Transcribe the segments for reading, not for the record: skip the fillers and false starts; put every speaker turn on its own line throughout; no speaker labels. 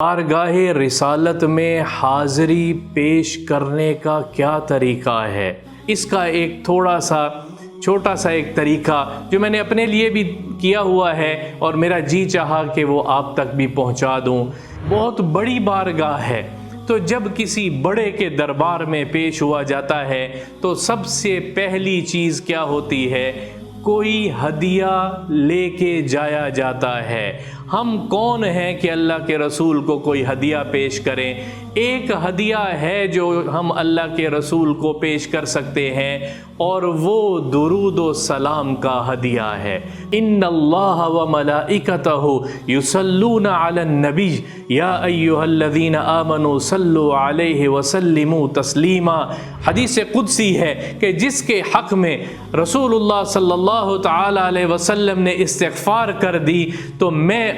بارگاہ رسالت میں حاضری پیش کرنے کا کیا طریقہ ہے؟ اس کا ایک چھوٹا سا ایک طریقہ جو میں نے اپنے لیے بھی کیا ہوا ہے اور میرا جی چاہا کہ وہ آپ تک بھی پہنچا دوں۔ بہت بڑی بارگاہ ہے، تو جب کسی بڑے کے دربار میں پیش ہوا جاتا ہے تو سب سے پہلی چیز کیا ہوتی ہے؟ کوئی ہدیہ لے کے جایا جاتا ہے۔ ہم کون ہیں کہ اللہ کے رسول کو کوئی ہدیہ پیش کریں؟ ایک ہدیہ ہے جو ہم اللہ کے رسول کو پیش کر سکتے ہیں، اور وہ درود و سلام کا ہدیہ ہے۔ ان اللہ و ملائکتہ یصلون علی النبی یا ایھا الذین آمنوا صلوا علیہ وسلموا تسلیما۔ حدیث قدسی ہے کہ جس کے حق میں رسول اللہ صلی اللہ تعالی علیہ وسلم نے استغفار کر دی تو میں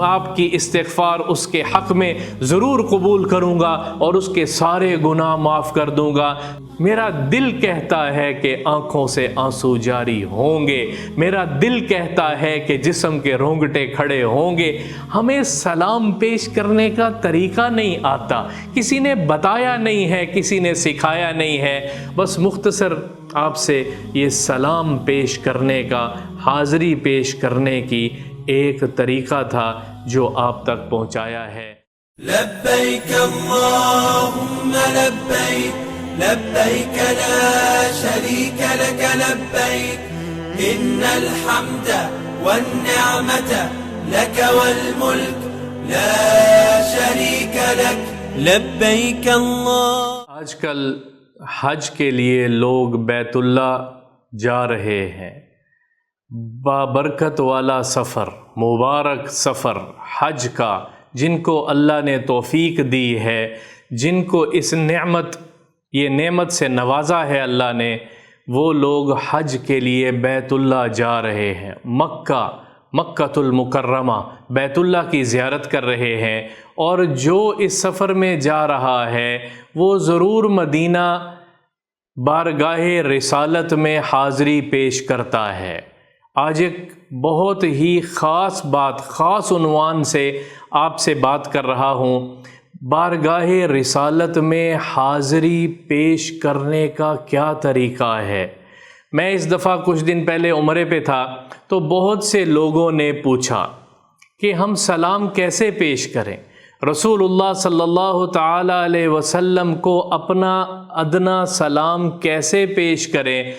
آپ کی استغفار اس کے حق میں ضرور قبول کروں گا اور اس کے سارے گناہ معاف کر دوں گا۔ میرا دل کہتا ہے کہ آنکھوں سے آنسو جاری ہوں گے، میرا دل کہتا ہے کہ جسم کے رونگٹے کھڑے ہوں گے۔ ہمیں سلام پیش کرنے کا طریقہ نہیں آتا، کسی نے بتایا نہیں ہے، کسی نے سکھایا نہیں ہے۔ بس مختصر آپ سے یہ سلام پیش کرنے کا، حاضری پیش کرنے کی ایک طریقہ تھا جو آپ تک پہنچایا ہے۔
لبیک اللہم لبیک لبیک لا شریک لک لبیک ان الحمد والنعمت لک والملک لا شریک لک لبیک اللہ۔
آج کل حج کے لیے لوگ بیت اللہ جا رہے ہیں۔ بابرکت والا سفر، مبارک سفر حج کا، جن کو اللہ نے توفیق دی ہے، جن کو یہ نعمت سے نوازا ہے اللہ نے، وہ لوگ حج کے لیے بیت اللہ جا رہے ہیں۔ مکۃ المکرمہ بیت اللہ کی زیارت کر رہے ہیں، اور جو اس سفر میں جا رہا ہے وہ ضرور مدینہ بارگاہ رسالت میں حاضری پیش کرتا ہے۔ آج ایک بہت ہی خاص عنوان سے آپ سے بات کر رہا ہوں۔ بارگاہ رسالت میں حاضری پیش کرنے کا کیا طریقہ ہے؟ میں اس دفعہ کچھ دن پہلے عمرے پہ تھا تو بہت سے لوگوں نے پوچھا کہ ہم سلام کیسے پیش کریں؟ رسول اللہ صلی اللہ تعالی علیہ وسلم کو اپنا ادنا سلام کیسے پیش کریں؟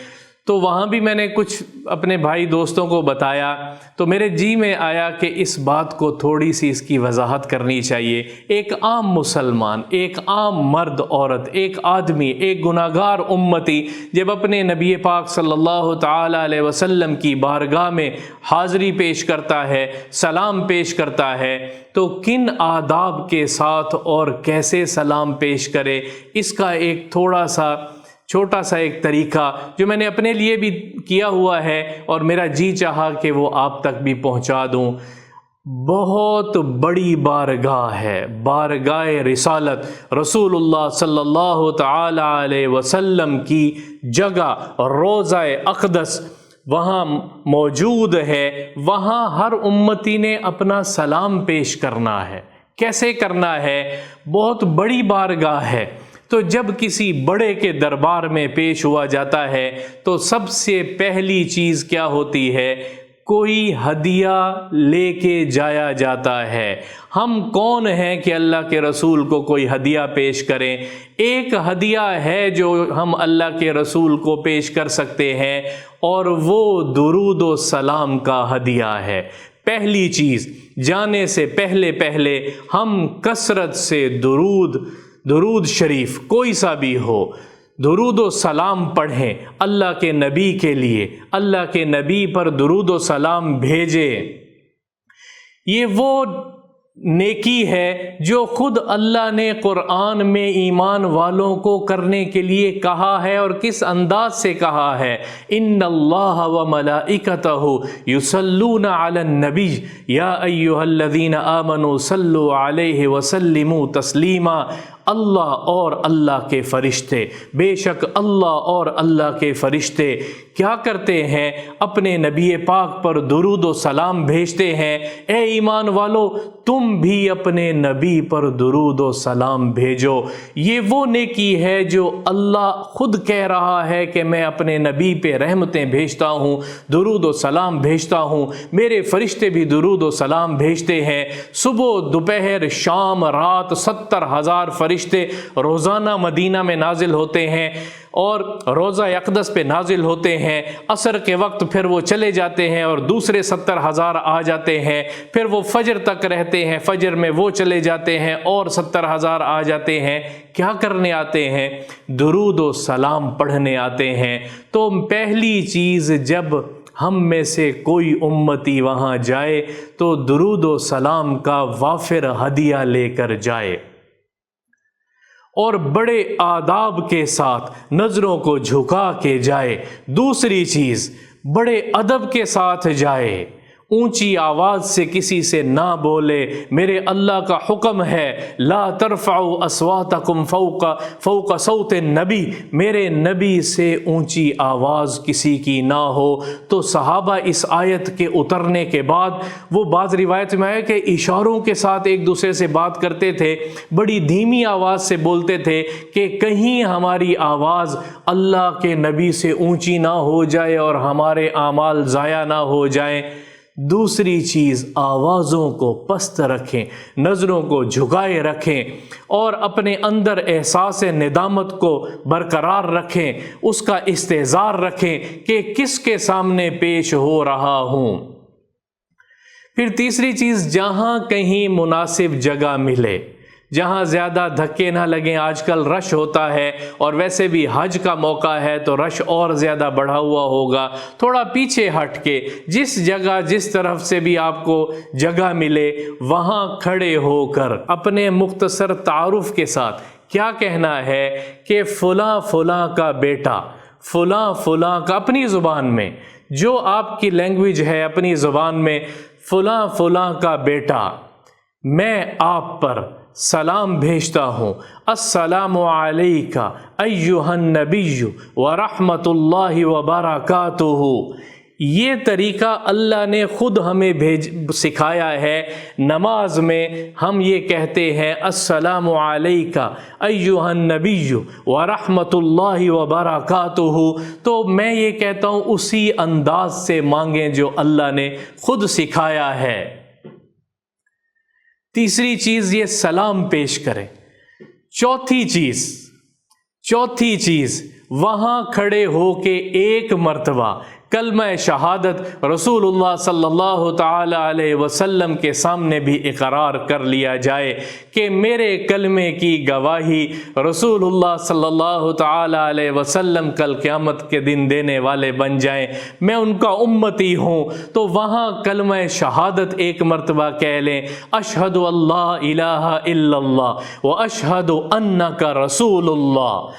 تو وہاں بھی میں نے کچھ اپنے بھائی دوستوں کو بتایا تو میرے جی میں آیا کہ اس بات کو تھوڑی سی اس کی وضاحت کرنی چاہیے۔ ایک عام مسلمان، ایک عام مرد عورت، ایک آدمی، ایک گناہگار امتی جب اپنے نبی پاک صلی اللہ تعالی علیہ وسلم کی بارگاہ میں حاضری پیش کرتا ہے، سلام پیش کرتا ہے، تو کن آداب کے ساتھ اور کیسے سلام پیش کرے؟ اس کا ایک چھوٹا سا ایک طریقہ جو میں نے اپنے لیے بھی کیا ہوا ہے اور میرا جی چاہا کہ وہ آپ تک بھی پہنچا دوں۔ بہت بڑی بارگاہ ہے، بارگاہ رسالت، رسول اللہ صلی اللہ تعالی علیہ وسلم کی جگہ روضہ اقدس وہاں موجود ہے۔ وہاں ہر امتی نے اپنا سلام پیش کرنا ہے۔ کیسے کرنا ہے؟ بہت بڑی بارگاہ ہے، تو جب کسی بڑے کے دربار میں پیش ہوا جاتا ہے تو سب سے پہلی چیز کیا ہوتی ہے؟ کوئی ہدیہ لے کے جایا جاتا ہے۔ ہم کون ہیں کہ اللہ کے رسول کو کوئی ہدیہ پیش کریں؟ ایک ہدیہ ہے جو ہم اللہ کے رسول کو پیش کر سکتے ہیں، اور وہ درود و سلام کا ہدیہ ہے۔ پہلی چیز، جانے سے پہلے ہم کثرت سے درود شریف کوئی سا بھی ہو، درود و سلام پڑھیں اللہ کے نبی کے لیے، اللہ کے نبی پر درود و سلام بھیجیں۔ یہ وہ نیکی ہے جو خود اللہ نے قرآن میں ایمان والوں کو کرنے کے لیے کہا ہے، اور کس انداز سے کہا ہے؟ ان اللہ و ملائکتہ یصلون علی النبی یا ایھا الذین آمنوا صلوا علیہ وسلموا تسلیما۔ اللہ اور اللہ کے فرشتے، بے شک اللہ اور اللہ کے فرشتے کیا کرتے ہیں؟ اپنے نبی پاک پر درود و سلام بھیجتے ہیں۔ اے ایمان والو، تم بھی اپنے نبی پر درود و سلام بھیجو۔ یہ وہ نیکی ہے جو اللہ خود کہہ رہا ہے کہ میں اپنے نبی پہ رحمتیں بھیجتا ہوں، درود و سلام بھیجتا ہوں۔ میرے فرشتے بھی درود و سلام بھیجتے ہیں۔ صبح، دوپہر، شام، رات 70,000 فرشتے روزانہ مدینہ میں نازل ہوتے ہیں اور روضہ اقدس پہ نازل ہوتے ہیں۔ عصر کے وقت پھر وہ چلے جاتے ہیں اور دوسرے 70,000 آ جاتے ہیں، پھر وہ فجر تک رہتے ہیں، فجر میں وہ چلے جاتے ہیں اور 70,000 آ جاتے ہیں۔ کیا کرنے آتے ہیں؟ درود و سلام پڑھنے آتے ہیں۔ تو پہلی چیز، جب ہم میں سے کوئی امتی وہاں جائے تو درود و سلام کا وافر ہدیہ لے کر جائے اور بڑے آداب کے ساتھ نظروں کو جھکا کے جائے۔ دوسری چیز، بڑے ادب کے ساتھ جائے، اونچی آواز سے کسی سے نہ بولے۔ میرے اللہ کا حکم ہے، لا ترفعوا اصواتکم فوق صوت النبی، میرے نبی سے اونچی آواز کسی کی نہ ہو۔ تو صحابہ اس آیت کے اترنے کے بعد، وہ بعض روایت میں ہے کہ اشاروں کے ساتھ ایک دوسرے سے بات کرتے تھے، بڑی دھیمی آواز سے بولتے تھے کہ کہیں ہماری آواز اللہ کے نبی سے اونچی نہ ہو جائے اور ہمارے اعمال ضائع نہ ہو جائیں۔ دوسری چیز، آوازوں کو پست رکھیں، نظروں کو جھکائے رکھیں اور اپنے اندر احساس ندامت کو برقرار رکھیں، اس کا استحضار رکھیں کہ کس کے سامنے پیش ہو رہا ہوں۔ پھر تیسری چیز، جہاں کہیں مناسب جگہ ملے، جہاں زیادہ دھکے نہ لگیں۔ آج کل رش ہوتا ہے اور ویسے بھی حج کا موقع ہے تو رش اور زیادہ بڑھا ہوا ہوگا۔ تھوڑا پیچھے ہٹ کے جس جگہ، جس طرف سے بھی آپ کو جگہ ملے، وہاں کھڑے ہو کر اپنے مختصر تعارف کے ساتھ کیا کہنا ہے کہ فلاں فلاں کا بیٹا، فلاں فلاں کا، اپنی زبان میں جو آپ کی لینگویج ہے، اپنی زبان میں، فلاں فلاں کا بیٹا، میں آپ پر سلام بھیجتا ہوں۔ السلام علیکہ ایہا النبی ورحمۃ اللہ وبرکاتہ۔ یہ طریقہ اللہ نے خود ہمیں سکھایا ہے۔ نماز میں ہم یہ کہتے ہیں، السلام علیکہ ایہا النبی ورحمۃ اللہ وبرکاتہ۔ تو میں یہ کہتا ہوں اسی انداز سے مانگیں جو اللہ نے خود سکھایا ہے۔ تیسری چیز، یہ سلام پیش کریں۔ چوتھی چیز، وہاں کھڑے ہو کے ایک مرتبہ کلمہ شہادت رسول اللہ صلی اللہ تعالی علیہ وسلم کے سامنے بھی اقرار کر لیا جائے کہ میرے کلمے کی گواہی رسول اللہ صلی اللہ تعالی علیہ وسلم کل قیامت کے دن دینے والے بن جائیں، میں ان کا امتی ہوں۔ تو وہاں کلمہ شہادت ایک مرتبہ کہہ لیں، اشہد اللہ الہ الا اللہ و اشہد انک رسول اللہ،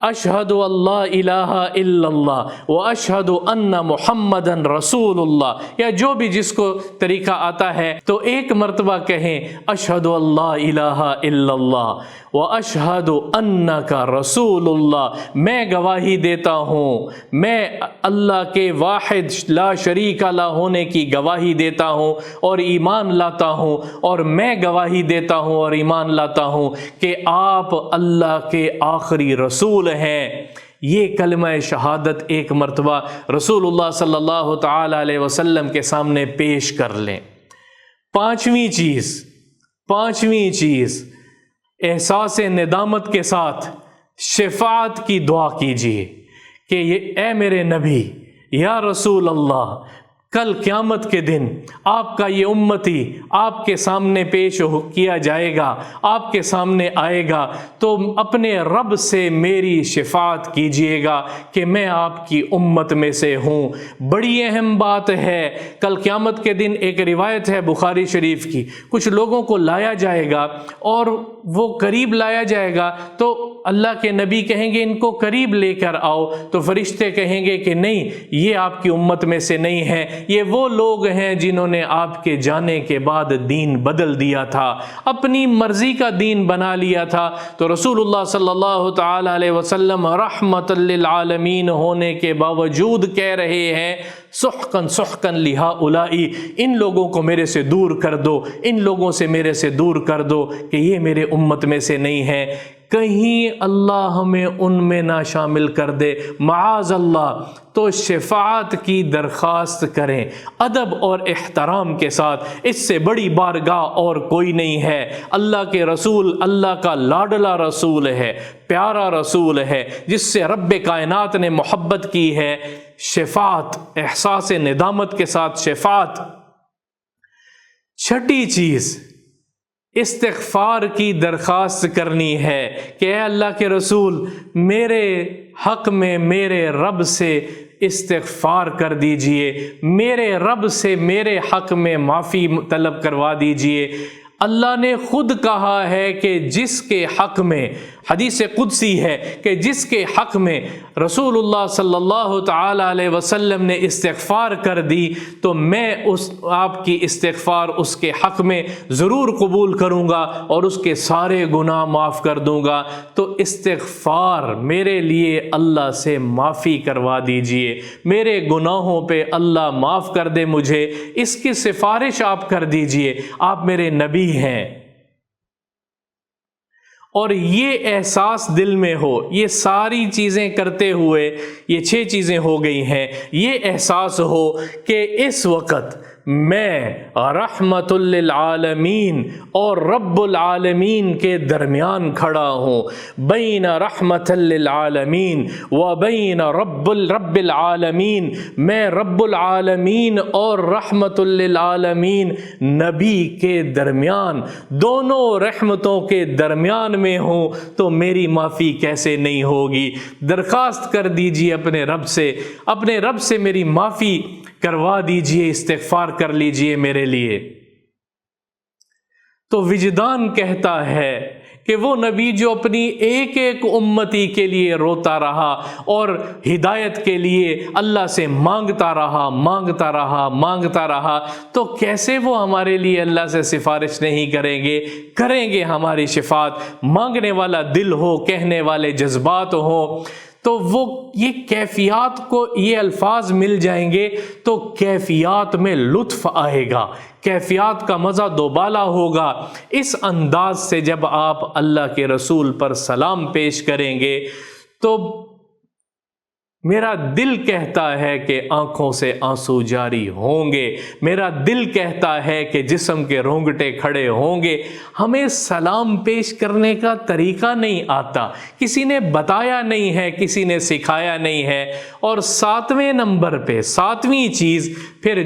اشہد اللہ الہ الا اللہ و اشہد ان محمدن رسول اللہ، یا جو بھی جس کو طریقہ آتا ہے تو ایک مرتبہ کہیں، اشہد اللہ الہ الا اللہ و اشہد انک رسول اللہ، میں گواہی دیتا ہوں، میں اللہ کے واحد لا شریک لہ ہونے کی گواہی دیتا ہوں اور ایمان لاتا ہوں، اور میں گواہی دیتا ہوں اور ایمان لاتا ہوں کہ آپ اللہ کے آخری رسول ہیں۔ یہ کلمہ شہادت ایک مرتبہ رسول اللہ صلی اللہ تعالی علیہ وسلم کے سامنے پیش کر لیں۔ پانچویں چیز، احساس ندامت کے ساتھ شفاعت کی دعا کیجیے کہ اے میرے نبی، یا رسول اللہ، کل قیامت کے دن آپ کا یہ امتی آپ کے سامنے پیش کیا جائے گا، آپ کے سامنے آئے گا، تو اپنے رب سے میری شفاعت کیجئے گا کہ میں آپ کی امت میں سے ہوں۔ بڑی اہم بات ہے، کل قیامت کے دن ایک روایت ہے بخاری شریف کی، کچھ لوگوں کو لایا جائے گا اور وہ قریب لایا جائے گا تو اللہ کے نبی کہیں گے ان کو قریب لے کر آؤ، تو فرشتے کہیں گے کہ نہیں، یہ آپ کی امت میں سے نہیں ہے، یہ وہ لوگ ہیں جنہوں نے آپ کے جانے کے بعد دین بدل دیا تھا، اپنی مرضی کا دین بنا لیا تھا۔ تو رسول اللہ صلی اللہ تعالی علیہ وسلم رحمت للعالمین ہونے کے باوجود کہہ رہے ہیں سحقن سحقن لہؤلائی، ان لوگوں کو میرے سے دور کر دو، ان لوگوں سے میرے سے دور کر دو کہ یہ میرے امت میں سے نہیں ہیں، کہیں اللہ ہمیں ان میں نہ شامل کر دے، معاذ اللہ۔ تو شفاعت کی درخواست کریں ادب اور احترام کے ساتھ، اس سے بڑی بارگاہ اور کوئی نہیں ہے۔ اللہ کے رسول اللہ کا لاڈلا رسول ہے، پیارا رسول ہے، جس سے رب کائنات نے محبت کی ہے۔ شفاعت، احساس ندامت کے ساتھ شفاعت۔ چھٹی چیز، استغفار کی درخواست کرنی ہے کہ اے اللہ کے رسول میرے حق میں میرے رب سے استغفار کر دیجئے، میرے رب سے میرے حق میں معافی طلب کروا دیجئے۔ اللہ نے خود کہا ہے کہ جس کے حق میں، حدیث قدسی ہے کہ جس کے حق میں رسول اللہ صلی اللہ تعالی علیہ وسلم نے استغفار کر دی تو میں آپ کی استغفار اس کے حق میں ضرور قبول کروں گا اور اس کے سارے گناہ معاف کر دوں گا۔ تو استغفار میرے لیے اللہ سے معافی کروا دیجئے، میرے گناہوں پہ اللہ معاف کر دے مجھے، اس کی سفارش آپ کر دیجئے، آپ میرے نبی ہیں۔ اور یہ احساس دل میں ہو، یہ ساری چیزیں کرتے ہوئے یہ 6 چیزیں ہو گئی ہیں، یہ احساس ہو کہ اس وقت میں رحمت للعالمین اور رب العالمین کے درمیان کھڑا ہوں، بین رحمت للعالمین و بین رب العالمین، میں رب العالمین اور رحمت للعالمین نبی کے درمیان، دونوں رحمتوں کے درمیان میں ہوں، تو میری معافی کیسے نہیں ہوگی؟ درخواست کر دیجیے اپنے رب سے میری معافی کروا دیجئے، استغفار کر لیجئے میرے لیے۔ تو وجدان کہتا ہے کہ وہ نبی جو اپنی ایک ایک امتی کے لیے روتا رہا اور ہدایت کے لیے اللہ سے مانگتا رہا، تو کیسے وہ ہمارے لیے اللہ سے سفارش نہیں کریں گے ہماری شفاعت۔ مانگنے والا دل ہو، کہنے والے جذبات ہوں، تو وہ یہ کیفیات کو یہ الفاظ مل جائیں گے تو کیفیات میں لطف آئے گا، کیفیات کا مزہ دوبالا ہوگا۔ اس انداز سے جب آپ اللہ کے رسول پر سلام پیش کریں گے تو میرا دل کہتا ہے کہ آنکھوں سے آنسو جاری ہوں گے، میرا دل کہتا ہے کہ جسم کے رونگٹے کھڑے ہوں گے۔ ہمیں سلام پیش کرنے کا طریقہ نہیں آتا، کسی نے بتایا نہیں ہے، کسی نے سکھایا نہیں ہے۔ اور 7ویں نمبر پہ 7ویں چیز، پھر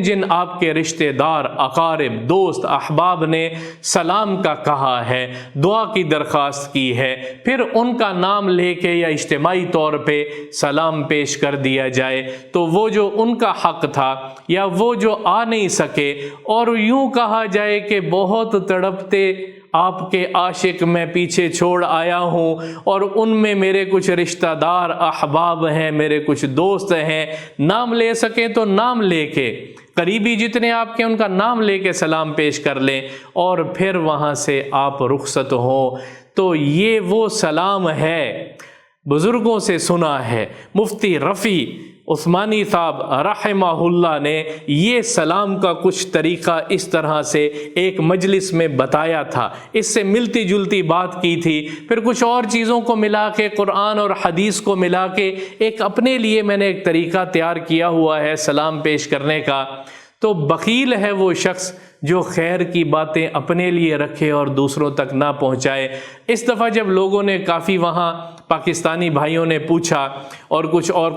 جن آپ کے رشتہ دار، اقارب، دوست، احباب نے سلام کا کہا ہے، دعا کی درخواست کی ہے، پھر ان کا نام لے کے یا اجتماعی طور پہ سلام پیش کر دیا جائے۔ تو وہ جو ان کا حق تھا یا وہ جو آ نہیں سکے، اور یوں کہا جائے کہ بہت تڑپتے آپ کے عاشق میں پیچھے چھوڑ آیا ہوں، اور ان میں میرے کچھ رشتہ دار احباب ہیں، میرے کچھ دوست ہیں، نام لے سکیں تو نام لے کے، قریبی جتنے آپ کے ان کا نام لے کے سلام پیش کر لیں، اور پھر وہاں سے آپ رخصت ہوں۔ تو یہ وہ سلام ہے، بزرگوں سے سنا ہے۔ مفتی رفیع عثمانی صاحب رحمہ اللہ نے یہ سلام کا کچھ طریقہ اس طرح سے ایک مجلس میں بتایا تھا، اس سے ملتی جلتی بات کی تھی، پھر کچھ اور چیزوں کو ملا کے، قرآن اور حدیث کو ملا کے ایک اپنے لیے میں نے ایک طریقہ تیار کیا ہوا ہے سلام پیش کرنے کا۔ تو بخیل ہے وہ شخص جو خیر کی باتیں اپنے لیے رکھے اور دوسروں تک نہ پہنچائے۔ اس دفعہ جب لوگوں نے کافی وہاں پاکستانی بھائیوں نے پوچھا، اور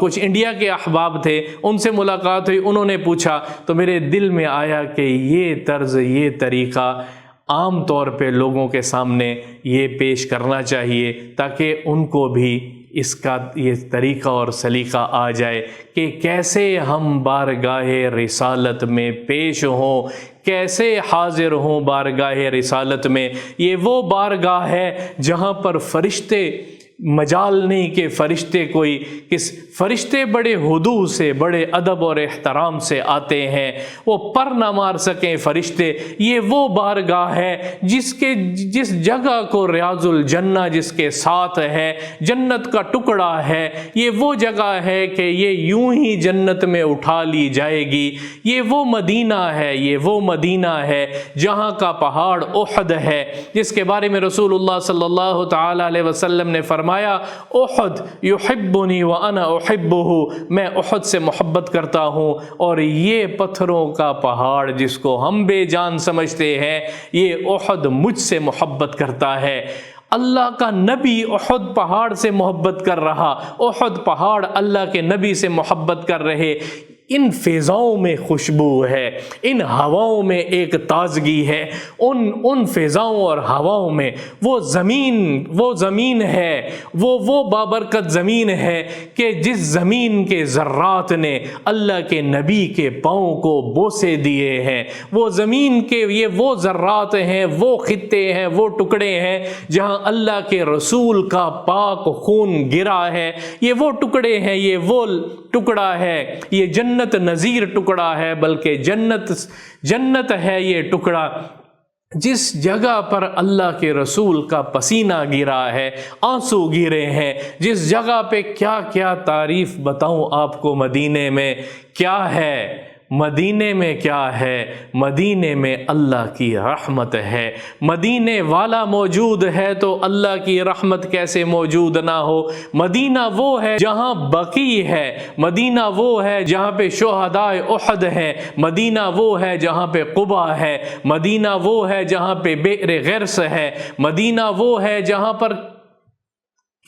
کچھ انڈیا کے احباب تھے، ان سے ملاقات ہوئی، انہوں نے پوچھا، تو میرے دل میں آیا کہ یہ طرز، یہ طریقہ عام طور پہ لوگوں کے سامنے یہ پیش کرنا چاہیے تاکہ ان کو بھی اس کا یہ طریقہ اور سلیقہ آ جائے کہ کیسے ہم بارگاہ رسالت میں پیش ہوں، کیسے حاضر ہوں بارگاہ رسالت میں۔ یہ وہ بارگاہ ہے جہاں پر فرشتے مجال نہیں کہ فرشتے کوئی کس فرشتے بڑے ہدوء سے بڑے ادب اور احترام سے آتے ہیں، وہ پر نہ مار سکیں فرشتے۔ یہ وہ بارگاہ ہے جس جگہ کو ریاض الجنہ جس کے ساتھ ہے، جنت کا ٹکڑا ہے، یہ وہ جگہ ہے کہ یہ یوں ہی جنت میں اٹھا لی جائے گی۔ یہ وہ مدینہ ہے، یہ وہ مدینہ ہے جہاں کا پہاڑ احد ہے، جس کے بارے میں رسول اللہ صلی اللہ تعالی علیہ وسلم نے فرمایا احد یحبنی وانا احبہ، میں احد سے محبت کرتا ہوں، اور یہ پتھروں کا پہاڑ جس کو ہم بے جان سمجھتے ہیں، یہ احد مجھ سے محبت کرتا ہے۔ اللہ کا نبی احد پہاڑ سے محبت کر رہا، احد پہاڑ اللہ کے نبی سے محبت کر رہے۔ ان فضاؤں میں خوشبو ہے، ان ہواؤں میں ایک تازگی ہے، ان فضاؤں اور ہواؤں میں وہ زمین ہے، وہ بابرکت زمین ہے کہ جس زمین کے ذرات نے اللہ کے نبی کے پاؤں کو بوسے دیے ہیں، وہ زمین کے یہ وہ ذرات ہیں، وہ خطے ہیں، وہ ٹکڑے ہیں جہاں اللہ کے رسول کا پاک خون گرا ہے، یہ وہ ٹکڑے ہیں، یہ وہ ٹکڑا ہے، یہ جنت نظیر ٹکڑا ہے، بلکہ جنت ہے یہ ٹکڑا جس جگہ پر اللہ کے رسول کا پسینہ گرا ہے، آنسو گرے ہیں، جس جگہ پہ کیا کیا تعریف بتاؤں آپ کو۔ مدینے میں کیا ہے؟ مدینے میں کیا ہے؟ مدینے میں اللہ کی رحمت ہے۔ مدینے والا موجود ہے تو اللہ کی رحمت کیسے موجود نہ ہو؟ مدینہ وہ ہے جہاں بقیع ہے، مدینہ وہ ہے جہاں پہ شہدائے احد ہیں، مدینہ وہ ہے جہاں پہ قبا ہے، مدینہ وہ ہے جہاں پہ بئر غرس ہے، مدینہ وہ ہے جہاں پر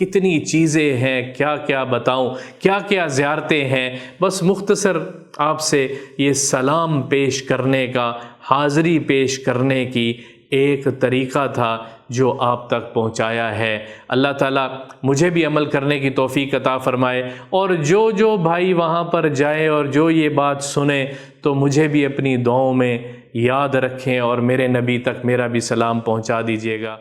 کتنی چیزیں ہیں، کیا کیا بتاؤں، کیا کیا زیارتیں ہیں۔ بس مختصر آپ سے یہ سلام پیش کرنے کا، حاضری پیش کرنے کی ایک طریقہ تھا جو آپ تک پہنچایا ہے۔ اللہ تعالیٰ مجھے بھی عمل کرنے کی توفیق عطا فرمائے، اور جو بھائی وہاں پر جائے اور جو یہ بات سنے تو مجھے بھی اپنی دعاؤں میں یاد رکھیں، اور میرے نبی تک میرا بھی سلام پہنچا دیجیے گا۔